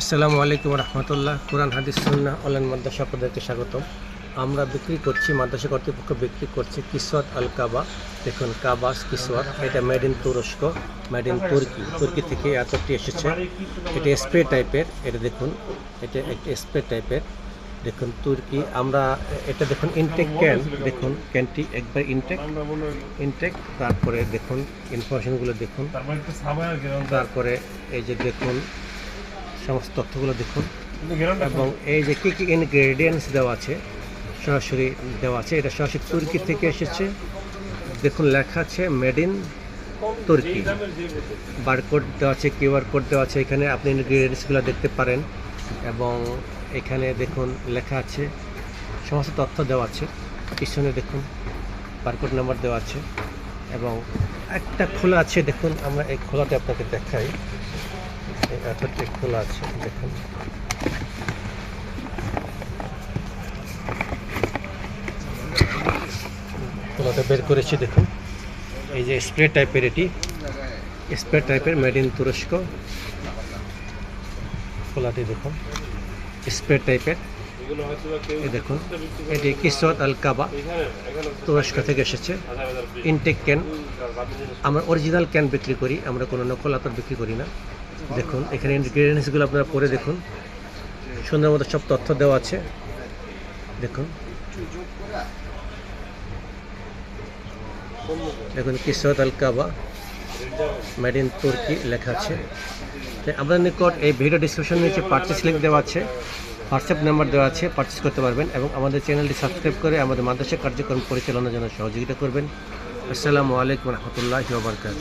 আসসালামু আলাইকুম রহমতুল্লাহ। কোরআন হাদিস সুন্নাহ অনলাইন মাদ্রাসা আপনাদেরকে স্বাগতম। আমরা বিক্রি করছি, মাদ্রাসা কর্তৃপক্ষ বিক্রি করছে কিসওয়াত আল কাবা। দেখুন কাবাস কিসওয়াত, এটা মেড ইন তুরস্ক, মেড ইন তুর্কি থেকে এতটি এসেছে। এটা স্প্রে টাইপের, এটা দেখুন, এটা একটা স্প্রে টাইপের। দেখুন তুর্কি, আমরা এটা দেখুন ইনটেক ক্যান, দেখুন ক্যানটি একবার ইনটেক। তারপরে দেখুন ইনফরমেশনগুলো দেখুন, তারপরে এই যে দেখুন সমস্ত তথ্যগুলো দেখুন, এবং এই যে কী কী ইনগ্রেডিয়েন্টস দেওয়া আছে সরাসরি দেওয়া আছে। এটা সরাসরি তুর্কি থেকে এসেছে। দেখুন লেখা আছে মেড ইন তুর্কি, বারকোড দেওয়া আছে, কিউআর কোড দেওয়া আছে, এখানে আপনি ইনগ্রেডিয়েন্টসগুলো দেখতে পারেন। এবং এখানে দেখুন লেখা আছে, সমস্ত তথ্য দেওয়া আছে। পিছনে দেখুন বারকোড নাম্বার দেওয়া আছে, এবং একটা খোলা আছে। দেখুন আমরা এই খোলাটা আপনাকে দেখাই, এতটা খোলা আছে দেখুন। খোলাটা বের করেছি দেখুন, এই যে স্প্রে টাইপের, এটি স্প্রে টাইপের মেড ইন তুরস্ক। খোলাটি দেখুন স্প্রে টাইপের, এই দেখুন এটি কিসওয়াত আল কাবা, তুরস্ক থেকে এসেছে। ইনটেক ক্যান, আমরা অরিজিনাল ক্যান বিক্রি করি, আমরা কোনো নকল আতর বিক্রি করি না। দেখুন এখানে ইনগ্রেডিয়েন্টসগুলো আপনারা পরে দেখুন, সুন্দর মতো সব তথ্য দেওয়া আছে। দেখুন দেখুন কিসওয়াত আল কাবা মেড ইন তুর্কি লেখা আছে। আমাদের নিকট এই ভিডিও ডিসক্রিপশন নিচে পারচেস লিঙ্ক দেওয়া আছে, হোয়াটসঅ্যাপ নাম্বার দেওয়া আছে, পারচেস করতে পারবেন। এবং আমাদের চ্যানেলটি সাবস্ক্রাইব করে আমাদের মাদ্রাসা কার্যক্রম পরিচালনার জন্য সহযোগিতা করবেন। আসসালামু আলাইকুম রহমতুল্লাহি ওয়া বারাকাতুহু।